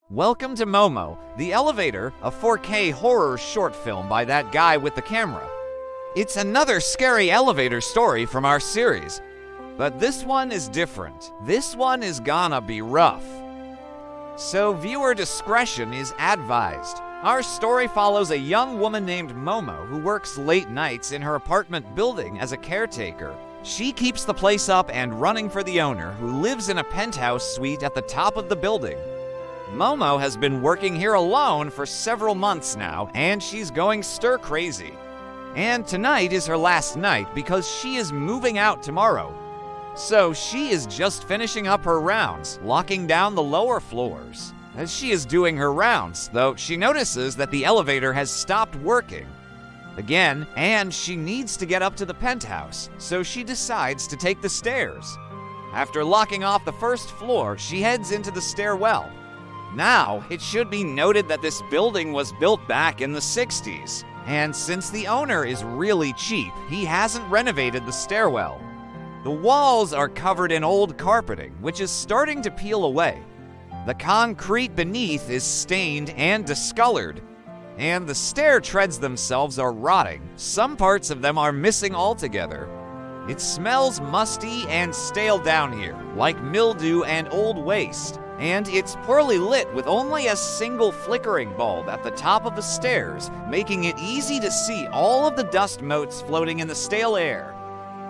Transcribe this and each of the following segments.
Welcome to Momo, the Elevator, a 4K horror short film by that guy with the camera. It's another scary elevator story from our series, but this one is different. This one is gonna be rough. So viewer discretion is advised. Our story follows a young woman named Momo who works late nights in her apartment building as a caretaker. She keeps the place up and running for the owner, who lives in a penthouse suite at the top of the building. Momo has been working here alone for several months now, and she's going stir-crazy. And tonight is her last night because she is moving out tomorrow. So she is just finishing up her rounds, locking down the lower floors. As she is doing her rounds, though, she notices that the elevator has stopped working again, and she needs to get up to the penthouse, so she decides to take the stairs. After locking off the first floor, she heads into the stairwell. Now, it should be noted that this building was built back in the 60s, and since the owner is really cheap, he hasn't renovated the stairwell. The walls are covered in old carpeting, which is starting to peel away. The concrete beneath is stained and discolored, and the stair treads themselves are rotting. Some parts of them are missing altogether. It smells musty and stale down here, like mildew and old waste. And it's poorly lit with only a single flickering bulb at the top of the stairs, making it easy to see all of the dust motes floating in the stale air.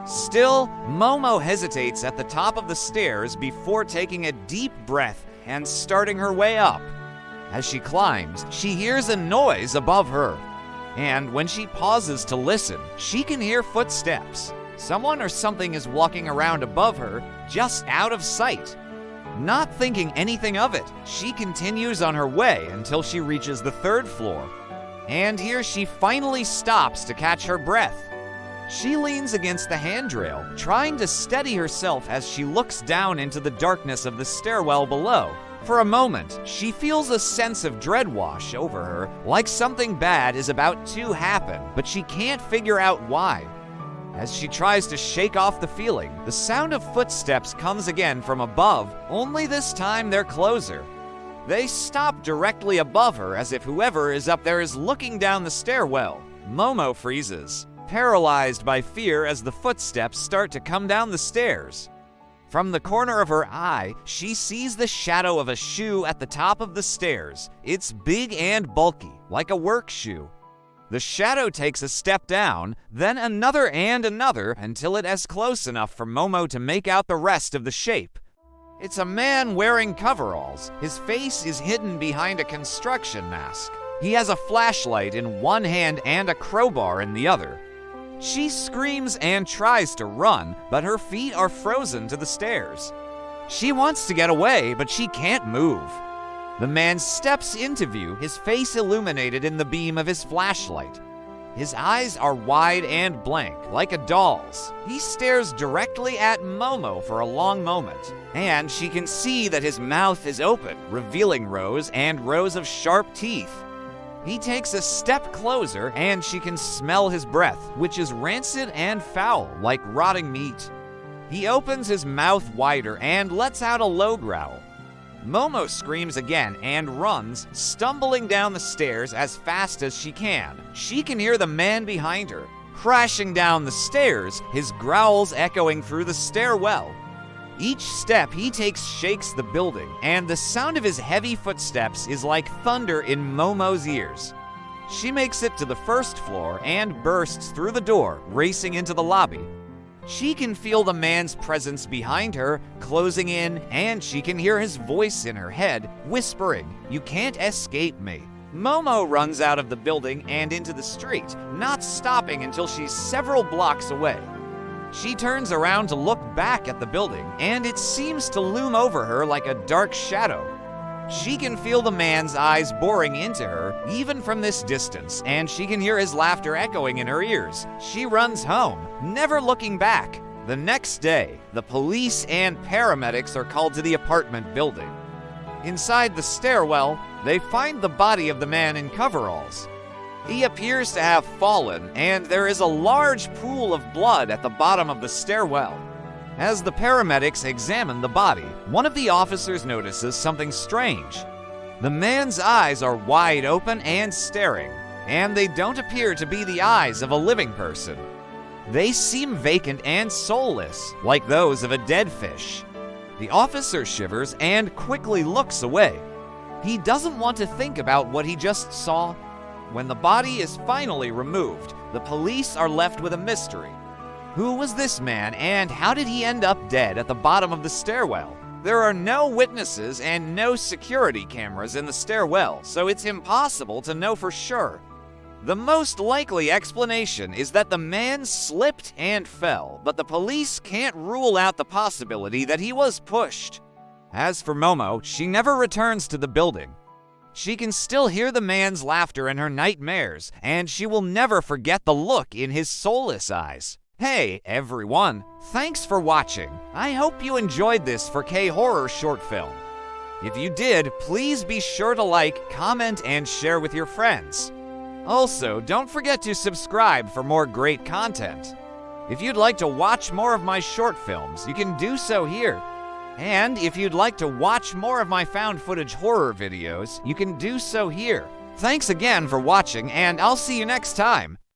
Still, Momo hesitates at the top of the stairs before taking a deep breath and starting her way up. As she climbs, she hears a noise above her. And when she pauses to listen, she can hear footsteps. Someone or something is walking around above her, just out of sight. Not thinking anything of it, she continues on her way until she reaches the third floor. And here she finally stops to catch her breath. She leans against the handrail, trying to steady herself as she looks down into the darkness of the stairwell below. For a moment, she feels a sense of dread wash over her, like something bad is about to happen, but she can't figure out why. As she tries to shake off the feeling, the sound of footsteps comes again from above, only this time they're closer. They stop directly above her as if whoever is up there is looking down the stairwell. Momo freezes, paralyzed by fear as the footsteps start to come down the stairs. From the corner of her eye, she sees the shadow of a shoe at the top of the stairs. It's big and bulky, like a work shoe. The shadow takes a step down, then another and another until it is close enough for Momo to make out the rest of the shape. It's a man wearing coveralls. His face is hidden behind a construction mask. He has a flashlight in one hand and a crowbar in the other. She screams and tries to run, but her feet are frozen to the stairs. She wants to get away, but she can't move. The man steps into view, his face illuminated in the beam of his flashlight. His eyes are wide and blank, like a doll's. He stares directly at Momo for a long moment, and she can see that his mouth is open, revealing rows and rows of sharp teeth. He takes a step closer, and she can smell his breath, which is rancid and foul, like rotting meat. He opens his mouth wider and lets out a low growl. Momo screams again and runs, stumbling down the stairs as fast as she can. She can hear the man behind her, crashing down the stairs, his growls echoing through the stairwell. Each step he takes shakes the building, and the sound of his heavy footsteps is like thunder in Momo's ears. She makes it to the first floor and bursts through the door, racing into the lobby. She can feel the man's presence behind her, closing in, and she can hear his voice in her head, whispering, "You can't escape me." Momo runs out of the building and into the street, not stopping until she's several blocks away. She turns around to look back at the building, and it seems to loom over her like a dark shadow. She can feel the man's eyes boring into her, even from this distance, and she can hear his laughter echoing in her ears. She runs home, never looking back. The next day, the police and paramedics are called to the apartment building. Inside the stairwell, they find the body of the man in coveralls. He appears to have fallen, and there is a large pool of blood at the bottom of the stairwell. As the paramedics examine the body, one of the officers notices something strange. The man's eyes are wide open and staring, and they don't appear to be the eyes of a living person. They seem vacant and soulless, like those of a dead fish. The officer shivers and quickly looks away. He doesn't want to think about what he just saw. When the body is finally removed, the police are left with a mystery. Who was this man, and how did he end up dead at the bottom of the stairwell? There are no witnesses and no security cameras in the stairwell, so it's impossible to know for sure. The most likely explanation is that the man slipped and fell, but the police can't rule out the possibility that he was pushed. As for Momo, she never returns to the building. She can still hear the man's laughter in her nightmares, and she will never forget the look in his soulless eyes. Hey, everyone, thanks for watching. I hope you enjoyed this 4K horror short film. If you did, please be sure to like, comment, and share with your friends. Also, don't forget to subscribe for more great content. If you'd like to watch more of my short films, you can do so here. And if you'd like to watch more of my found footage horror videos, you can do so here. Thanks again for watching, and I'll see you next time.